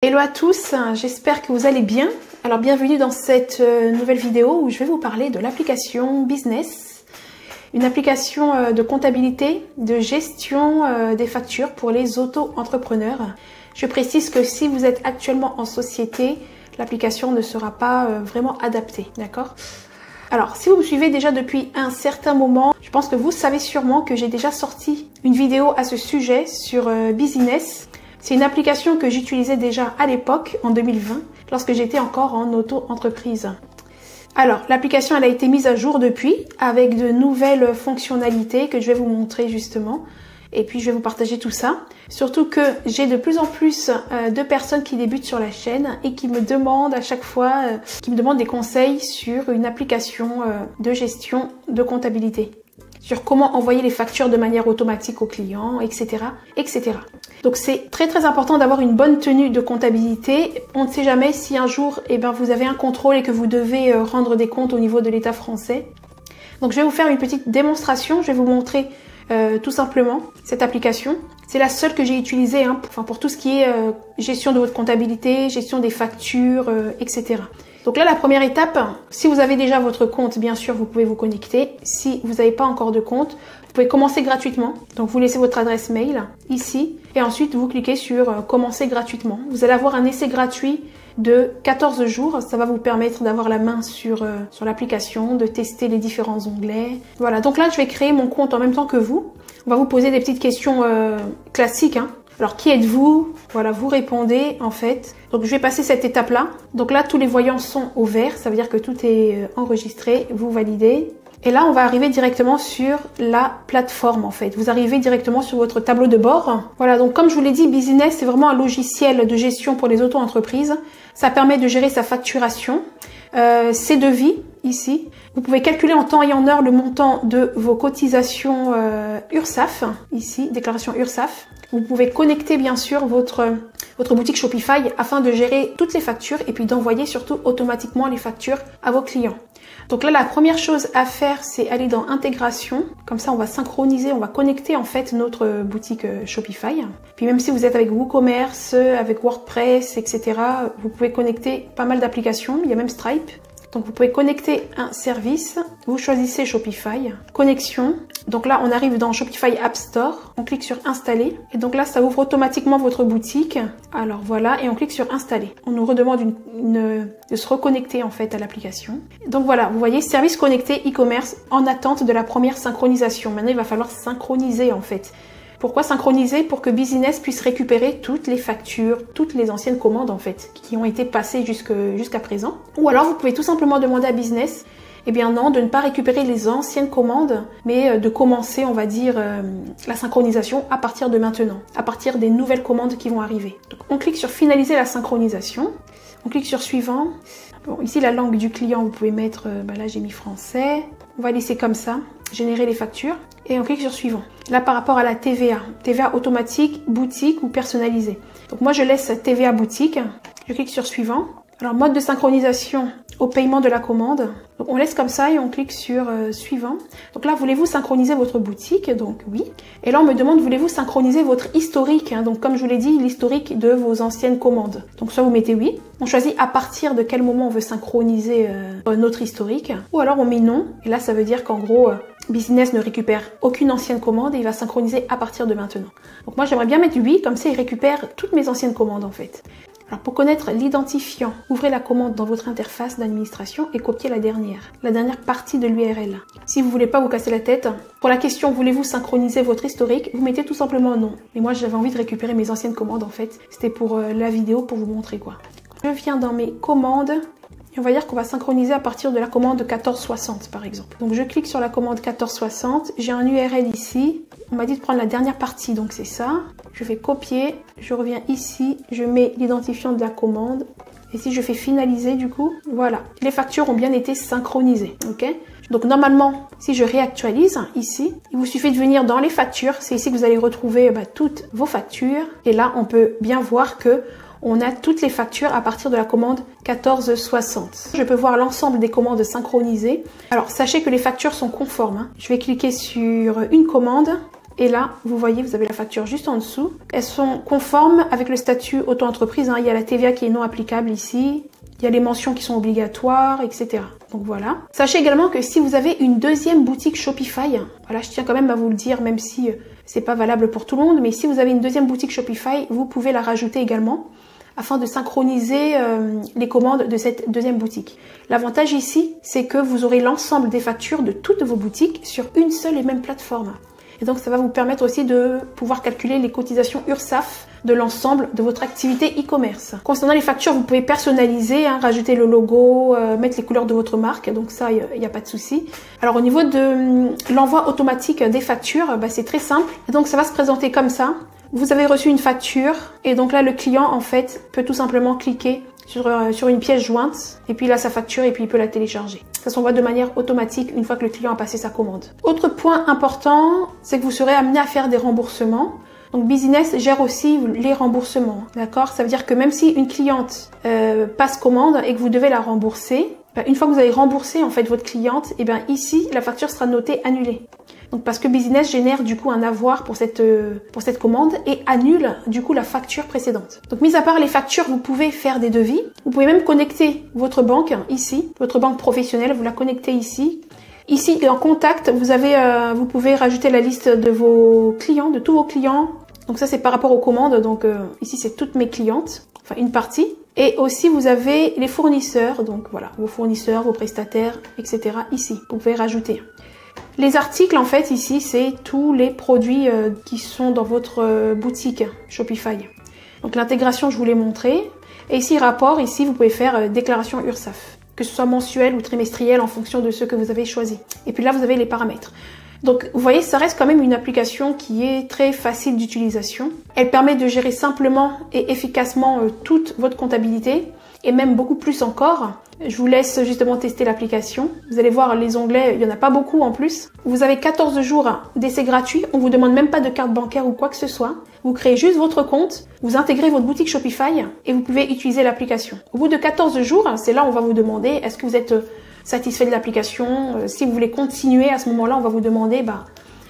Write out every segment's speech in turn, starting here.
Hello à tous, j'espère que vous allez bien. Alors bienvenue dans cette nouvelle vidéo où je vais vous parler de l'application Business, une application de comptabilité, de gestion des factures pour les auto-entrepreneurs. Je précise que si vous êtes actuellement en société, l'application ne sera pas vraiment adaptée, d'accord ? Alors, si vous me suivez déjà depuis un certain moment, je pense que vous savez sûrement que j'ai déjà sorti une vidéo à ce sujet sur Business. C'est une application que j'utilisais déjà à l'époque, en 2020, lorsque j'étais encore en auto-entreprise. Alors, l'application elle a été mise à jour depuis, avec de nouvelles fonctionnalités que je vais vous montrer justement. Et puis, je vais vous partager tout ça. Surtout que j'ai de plus en plus de personnes qui débutent sur la chaîne et qui me demandent à chaque fois, qui me demandent des conseils sur une application de gestion de comptabilité. Sur comment envoyer les factures de manière automatique aux clients, etc., etc. Donc c'est très important d'avoir une bonne tenue de comptabilité. On ne sait jamais si un jour vous avez un contrôle et que vous devez rendre des comptes au niveau de l'État français. Donc je vais vous faire une petite démonstration, je vais vous montrer tout simplement cette application. C'est la seule que j'ai utilisée pour tout ce qui est gestion de votre comptabilité, gestion des factures, etc. Donc là, la première étape, si vous avez déjà votre compte, bien sûr, vous pouvez vous connecter. Si vous n'avez pas encore de compte, vous pouvez commencer gratuitement. Donc vous laissez votre adresse mail ici et ensuite vous cliquez sur commencer gratuitement. Vous allez avoir un essai gratuit de 14 jours. Ça va vous permettre d'avoir la main sur l'application, de tester les différents onglets. Voilà, donc là, je vais créer mon compte en même temps que vous. On va vous poser des petites questions classiques. Alors, qui êtes-vous? Voilà, vous répondez en fait. Donc, je vais passer cette étape-là. Donc là, tous les voyants sont au vert. Ça veut dire que tout est enregistré. Vous validez. Et là, on va arriver directement sur la plateforme en fait. Vous arrivez directement sur votre tableau de bord. Voilà, donc comme je vous l'ai dit, Business, c'est vraiment un logiciel de gestion pour les auto-entreprises. Ça permet de gérer sa facturation, ses devis ici. Vous pouvez calculer en temps et en heure le montant de vos cotisations URSSAF, ici, déclaration URSSAF. Vous pouvez connecter bien sûr votre boutique Shopify afin de gérer toutes les factures et puis d'envoyer surtout automatiquement les factures à vos clients. Donc là, la première chose à faire, c'est aller dans intégration. Comme ça, on va synchroniser, on va connecter en fait notre boutique Shopify. Puis même si vous êtes avec WooCommerce, avec WordPress, etc., vous pouvez connecter pas mal d'applications. Il y a même Stripe. Donc vous pouvez connecter un service, vous choisissez Shopify, connexion. Donc là on arrive dans Shopify App Store, on clique sur installer et donc là ça ouvre automatiquement votre boutique. Alors voilà, et on clique sur installer. On nous redemande de se reconnecter en fait à l'application. Donc voilà, vous voyez service connecté e-commerce en attente de la première synchronisation. Maintenant il va falloir synchroniser en fait. Pourquoi synchroniser? Pour que Business puisse récupérer toutes les factures, toutes les anciennes commandes en fait, qui ont été passées jusqu'à présent. Ou alors vous pouvez tout simplement demander à Business, eh bien non, de ne pas récupérer les anciennes commandes, mais de commencer, on va dire, la synchronisation à partir de maintenant, à partir des nouvelles commandes qui vont arriver. Donc on clique sur finaliser la synchronisation, on clique sur suivant. Bon, ici la langue du client, vous pouvez mettre, là j'ai mis français. On va laisser comme ça, générer les factures. Et on clique sur suivant. Là, par rapport à la TVA, TVA automatique, boutique ou personnalisée. Donc moi, je laisse TVA boutique. Je clique sur suivant. Alors, mode de synchronisation au paiement de la commande. Donc, on laisse comme ça et on clique sur suivant. Donc là, voulez-vous synchroniser votre boutique? Donc oui. Et là, on me demande, voulez-vous synchroniser votre historique? Donc, comme je vous l'ai dit, l'historique de vos anciennes commandes. Donc, soit vous mettez oui. On choisit à partir de quel moment on veut synchroniser notre historique. Ou alors, on met non. Et là, ça veut dire qu'en gros... Business ne récupère aucune ancienne commande et il va synchroniser à partir de maintenant. Donc moi j'aimerais bien mettre oui, comme ça il récupère toutes mes anciennes commandes en fait. Alors pour connaître l'identifiant, ouvrez la commande dans votre interface d'administration et copiez la dernière partie de l'URL. Si vous voulez pas vous casser la tête, pour la question voulez-vous synchroniser votre historique, vous mettez tout simplement non. Mais moi j'avais envie de récupérer mes anciennes commandes en fait. C'était pour la vidéo pour vous montrer quoi. Je viens dans mes commandes. Et on va dire qu'on va synchroniser à partir de la commande 1460 par exemple. Donc je clique sur la commande 1460, j'ai un URL ici, on m'a dit de prendre la dernière partie, donc c'est ça. Je vais copier, je reviens ici, je mets l'identifiant de la commande. Et si je fais finaliser du coup, voilà. Les factures ont bien été synchronisées, ok? Donc normalement, si je réactualise ici, il vous suffit de venir dans les factures. C'est ici que vous allez retrouver toutes vos factures. Et là, on peut bien voir que on a toutes les factures à partir de la commande 1460. Je peux voir l'ensemble des commandes synchronisées. Alors, sachez que les factures sont conformes. Je vais cliquer sur une commande Et là, vous voyez, vous avez la facture juste en dessous. Elles sont conformes avec le statut auto-entreprise. Il y a la TVA qui est non applicable ici. Il y a les mentions qui sont obligatoires, etc. Donc voilà. Sachez également que si vous avez une deuxième boutique Shopify, voilà, je tiens quand même à vous le dire, même si c'est pas valable pour tout le monde, mais si vous avez une deuxième boutique Shopify, vous pouvez la rajouter également afin de synchroniser les commandes de cette deuxième boutique. L'avantage ici, c'est que vous aurez l'ensemble des factures de toutes vos boutiques sur une seule et même plateforme. Et donc ça va vous permettre aussi de pouvoir calculer les cotisations URSSAF de l'ensemble de votre activité e-commerce. Concernant les factures, vous pouvez personnaliser, rajouter le logo, mettre les couleurs de votre marque, donc ça, il n'y a pas de souci. Alors au niveau de l'envoi automatique des factures, c'est très simple. Et donc ça va se présenter comme ça. Vous avez reçu une facture et donc là le client en fait peut tout simplement cliquer sur une pièce jointe et puis là sa facture et puis il peut la télécharger. Ça s'envoie de manière automatique une fois que le client a passé sa commande. Autre point important, c'est que vous serez amené à faire des remboursements. Donc Business gère aussi les remboursements, d'accord? Ça veut dire que même si une cliente passe commande et que vous devez la rembourser, une fois que vous avez remboursé en fait votre cliente, et bien ici la facture sera notée annulée. Donc parce que Business génère du coup un avoir pour cette commande et annule du coup la facture précédente. Donc mis à part les factures, vous pouvez faire des devis. Vous pouvez même connecter votre banque ici, votre banque professionnelle, vous la connectez ici. Ici en contact, vous pouvez rajouter la liste de vos clients, de tous vos clients. Donc ça c'est par rapport aux commandes. Donc ici c'est toutes mes clientes, enfin une partie. Et aussi vous avez les fournisseurs, donc voilà, vos fournisseurs, vos prestataires, etc. ici, vous pouvez rajouter. Les articles, en fait, ici, c'est tous les produits qui sont dans votre boutique Shopify. Donc l'intégration, je vous l'ai montré. Et ici, rapport, ici, vous pouvez faire déclaration URSSAF, que ce soit mensuel ou trimestriel en fonction de ce que vous avez choisi. Et puis là, vous avez les paramètres. Donc, vous voyez, ça reste quand même une application qui est très facile d'utilisation. Elle permet de gérer simplement et efficacement toute votre comptabilité et même beaucoup plus encore. Je vous laisse justement tester l'application. Vous allez voir les onglets, il n'y en a pas beaucoup en plus. Vous avez 14 jours d'essai gratuit. On vous demande même pas de carte bancaire ou quoi que ce soit. Vous créez juste votre compte, vous intégrez votre boutique Shopify et vous pouvez utiliser l'application. Au bout de 14 jours, c'est là où on va vous demander est-ce que vous êtes satisfait de l'application. Si vous voulez continuer, à ce moment-là, on va vous demander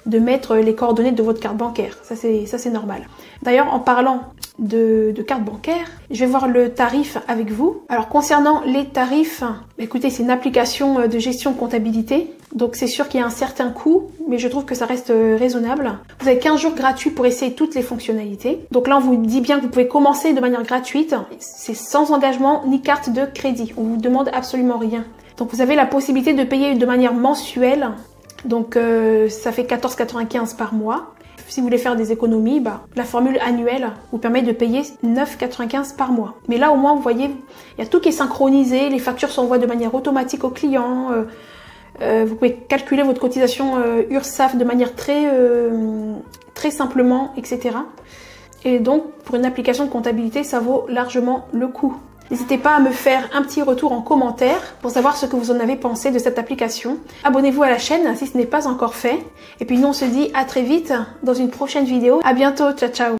de mettre les coordonnées de votre carte bancaire. Ça c'est normal. D'ailleurs, en parlant de carte bancaire, je vais voir le tarif avec vous. Alors concernant les tarifs, écoutez, c'est une application de gestion comptabilité, donc c'est sûr qu'il y a un certain coût, mais je trouve que ça reste raisonnable. Vous avez 15 jours gratuits pour essayer toutes les fonctionnalités. Donc là, on vous dit bien que vous pouvez commencer de manière gratuite. C'est sans engagement ni carte de crédit. On vous demande absolument rien. Donc vous avez la possibilité de payer de manière mensuelle. Donc ça fait 14,95 par mois. Si vous voulez faire des économies, la formule annuelle vous permet de payer 9,95 par mois. Mais là au moins vous voyez, il y a tout qui est synchronisé, les factures s'envoient de manière automatique au client. Vous pouvez calculer votre cotisation URSSAF de manière très simplement, etc. Et donc pour une application de comptabilité, ça vaut largement le coup. N'hésitez pas à me faire un petit retour en commentaire pour savoir ce que vous en avez pensé de cette application. Abonnez-vous à la chaîne si ce n'est pas encore fait. Et puis nous on se dit à très vite dans une prochaine vidéo. À bientôt, ciao ciao.